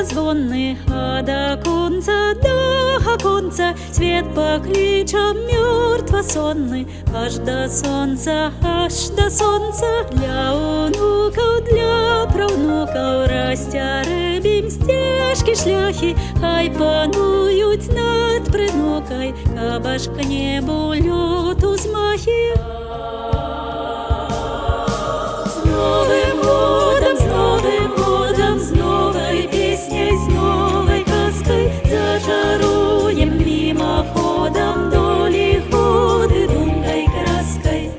звонны, а до конца свет поклича мертво сонный. Аж до солнца для онуков, для правнуков расцярыбім стежки шляхи, хай панують над принукой, каб аж к небу лёту змахи. С Новым годом, с новой песней, с новой каской зачаруем мимоходом доли ходы думкой краской.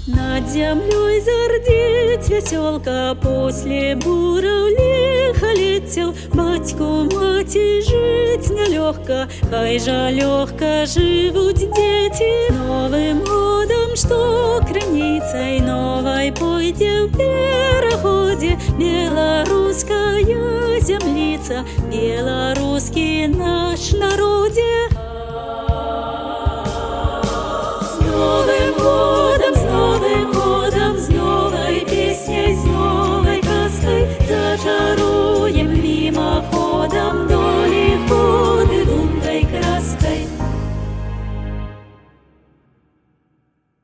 Над землей зардеть веселка после буров лихолетел. Батьку, мати, жить нелегко, хай же легко живут дети. С Новым годом, что крыницей новой пойте в переходе, белорусская землица, белорусский наш народе.